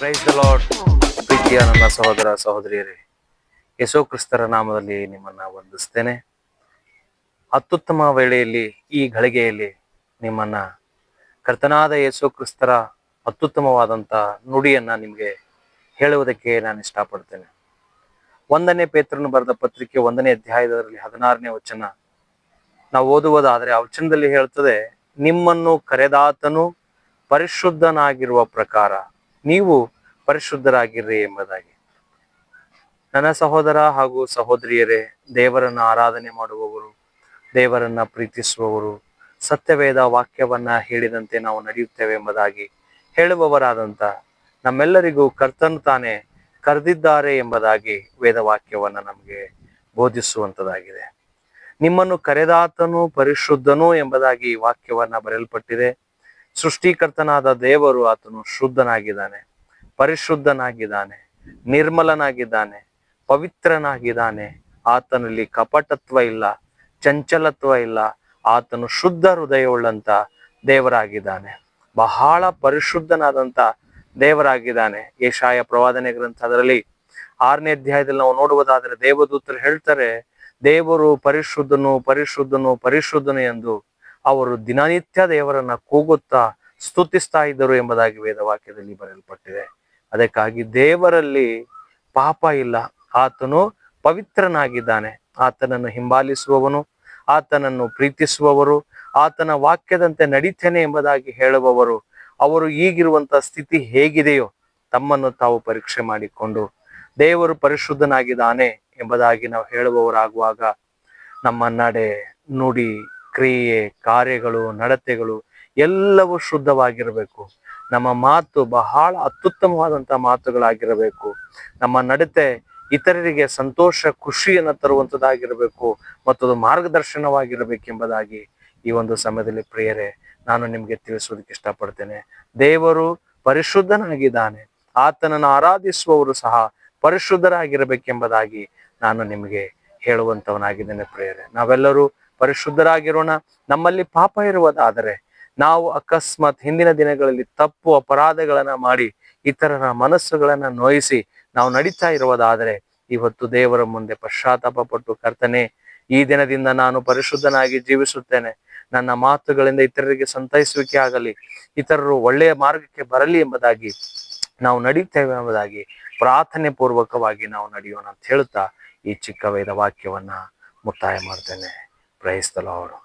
Praise the lord. ಪ್ರೀತಿಯ ನನ್ನ ಸಹೋದರ ಸಹೋದರಿಯರೇ, ಯೇಸು ಕ್ರಿಸ್ತರ ನಾಮದಲ್ಲಿ ನಿಮ್ಮನ್ನ ವಂದಿಸ್ತೇನೆ. ಅತ್ಯುತ್ತಮ ವೇಳೆಯಲ್ಲಿ ಈ ಗಳಿಗೆಯಲ್ಲಿ ನಿಮ್ಮನ್ನ ಕರ್ತನಾದ ಯೇಸು ಕ್ರಿಸ್ತರ ಅತ್ಯುತ್ತಮವಾದಂಥ ನುಡಿಯನ್ನ ನಿಮಗೆ ಹೇಳುವುದಕ್ಕೆ ನಾನು ಇಷ್ಟಪಡ್ತೇನೆ. 1ನೇ ಪೇತ್ರನು ಬರೆದ ಪತ್ರಿಕೆ 1ನೇ ಅಧ್ಯಾಯದಲ್ಲಿ 16ನೇ ವಚನ ನಾವು ಓದುವುದಾದರೆ ಆ ವಚನದಲ್ಲಿ ಹೇಳ್ತದೆ, ನಿಮ್ಮನ್ನು ಕರೆದಾತನು ಪರಿಶುದ್ಧನಾಗಿರುವ ಪ್ರಕಾರ ನೀವು ಪರಿಶುದ್ಧರಾಗಿರ್ರಿ ಎಂಬುದಾಗಿ. ನನ್ನ ಸಹೋದರ ಹಾಗೂ ಸಹೋದರಿಯರೇ, ದೇವರನ್ನ ಆರಾಧನೆ ಮಾಡುವವರು, ದೇವರನ್ನ ಪ್ರೀತಿಸುವವರು, ಸತ್ಯವೇದ ವಾಕ್ಯವನ್ನ ಹೇಳಿದಂತೆ ನಾವು ನಡೆಯುತ್ತೇವೆ ಎಂಬುದಾಗಿ ಹೇಳುವವರಾದಂಥ ನಮ್ಮೆಲ್ಲರಿಗೂ ಕರ್ತನು ತಾನೇ ಕರೆದಿದ್ದಾರೆ ಎಂಬುದಾಗಿ ವೇದವಾಕ್ಯವನ್ನ ನಮಗೆ ಬೋಧಿಸುವಂಥದ್ದಾಗಿದೆ. ನಿಮ್ಮನ್ನು ಕರೆದಾತನು ಪರಿಶುದ್ಧನು ಎಂಬುದಾಗಿ ವಾಕ್ಯವನ್ನ ಬರೆಯಲ್ಪಟ್ಟಿದೆ. ಸೃಷ್ಟಿಕರ್ತನಾದ ದೇವರು ಆತನು ಶುದ್ಧನಾಗಿದ್ದಾನೆ, ಪರಿಶುದ್ಧನಾಗಿದ್ದಾನೆ, ನಿರ್ಮಲನಾಗಿದ್ದಾನೆ, ಪವಿತ್ರನಾಗಿದ್ದಾನೆ. ಆತನಲ್ಲಿ ಕಪಟತ್ವ ಇಲ್ಲ, ಚಂಚಲತ್ವ ಇಲ್ಲ. ಆತನು ಶುದ್ಧ ಹೃದಯವುಳ್ಳಂತ ದೇವರಾಗಿದ್ದಾನೆ, ಬಹಳ ಪರಿಶುದ್ಧನಾದಂತ ದೇವರಾಗಿದ್ದಾನೆ. ಯೆಶಾಯ ಪ್ರವಾದನೆ ಗ್ರಂಥದಲ್ಲಿ 6ನೇ ಅಧ್ಯಾಯದಲ್ಲಿ ನಾವು ನೋಡುವುದಾದರೆ ದೇವದೂತರು ಹೇಳ್ತಾರೆ, ದೇವರು ಪರಿಶುದ್ಧನು ಪರಿಶುದ್ಧನು ಪರಿಶುದ್ಧನು ಎಂದು ಅವರು ದಿನನಿತ್ಯ ದೇವರನ್ನ ಕೂಗುತ್ತಾ ಸ್ತುತಿಸ್ತಾ ಇದ್ದರು ಎಂಬುದಾಗಿ ವೇದವಾಕ್ಯದಲ್ಲಿ ಬರೆಯಲ್ಪಟ್ಟಿದೆ. ಅದಕ್ಕಾಗಿ ದೇವರಲ್ಲಿ ಪಾಪ ಇಲ್ಲ, ಆತನು ಪವಿತ್ರನಾಗಿದ್ದಾನೆ. ಆತನನ್ನು ಹಿಂಬಾಲಿಸುವವನು, ಆತನನ್ನು ಪ್ರೀತಿಸುವವರು, ಆತನ ವಾಕ್ಯದಂತೆ ನಡೀತೇನೆ ಎಂಬುದಾಗಿ ಹೇಳುವವರು, ಅವರು ಈಗಿರುವಂತ ಸ್ಥಿತಿ ಹೇಗಿದೆಯೋ ತಮ್ಮನ್ನು ತಾವು ಪರೀಕ್ಷೆ ಮಾಡಿಕೊಂಡು ದೇವರು ಪರಿಶುದ್ಧನಾಗಿದ್ದಾನೆ ಎಂಬುದಾಗಿ ನಾವು ಹೇಳುವವರಾಗುವಾಗ ನಮ್ಮ ನಡೆ, ನುಡಿ, ಕ್ರಿಯೆ, ಕಾರ್ಯಗಳು, ನಡತೆಗಳು ಎಲ್ಲವೂ ಶುದ್ಧವಾಗಿರಬೇಕು. ನಮ್ಮ ಮಾತು ಬಹಳ ಅತ್ಯುತ್ತಮವಾದಂಥ ಮಾತುಗಳಾಗಿರಬೇಕು. ನಮ್ಮ ನಡತೆ ಇತರರಿಗೆ ಸಂತೋಷ, ಖುಷಿಯನ್ನು ತರುವಂಥದ್ದಾಗಿರಬೇಕು ಮತ್ತು ಅದು ಮಾರ್ಗದರ್ಶನವಾಗಿರಬೇಕೆಂಬುದಾಗಿ ಈ ಒಂದು ಸಮಯದಲ್ಲಿ ಪ್ರಿಯರೇ ನಾನು ನಿಮಗೆ ತಿಳಿಸೋದಕ್ಕೆ ಇಷ್ಟಪಡ್ತೇನೆ. ದೇವರು ಪರಿಶುದ್ಧನಾಗಿದ್ದಾನೆ, ಆತನನ್ನು ಆರಾಧಿಸುವವರು ಸಹ ಪರಿಶುದ್ಧರಾಗಿರಬೇಕೆಂಬುದಾಗಿ ನಾನು ನಿಮಗೆ ಹೇಳುವಂಥವನಾಗಿದ್ದೇನೆ. ಪ್ರಿಯರೇ, ನಾವೆಲ್ಲರೂ ಪರಿಶುದ್ಧರಾಗಿರೋಣ. ನಮ್ಮಲ್ಲಿ ಪಾಪ ಇರುವುದಾದರೆ, ನಾವು ಅಕಸ್ಮಾತ್ ಹಿಂದಿನ ದಿನಗಳಲ್ಲಿ ತಪ್ಪು ಅಪರಾಧಗಳನ್ನ ಮಾಡಿ ಇತರರ ಮನಸ್ಸುಗಳನ್ನ ನೋಯಿಸಿ ನಾವು ನಡೀತಾ ಇರುವುದಾದರೆ, ಇವತ್ತು ದೇವರ ಮುಂದೆ ಪಶ್ಚಾತ್ತಾಪ ಪಟ್ಟು, ಕರ್ತನೆ, ಈ ದಿನದಿಂದ ನಾನು ಪರಿಶುದ್ಧನಾಗಿ ಜೀವಿಸುತ್ತೇನೆ, ನನ್ನ ಮಾತುಗಳಿಂದ ಇತರರಿಗೆ ಸಂತೈಸುವಿಕೆ ಆಗಲಿ, ಇತರರು ಒಳ್ಳೆಯ ಮಾರ್ಗಕ್ಕೆ ಬರಲಿ ಎಂಬುದಾಗಿ ನಾವು ನಡೀತೇವೆ ಎಂಬುದಾಗಿ ಪ್ರಾರ್ಥನೆ ಪೂರ್ವಕವಾಗಿ ನಾವು ನಡೆಯೋಣ ಅಂತ ಹೇಳ್ತಾ ಈ ಚಿಕ್ಕ ವೇದ ವಾಕ್ಯವನ್ನ ಮುಕ್ತಾಯ ಮಾಡ್ತೇನೆ. Praise the lord.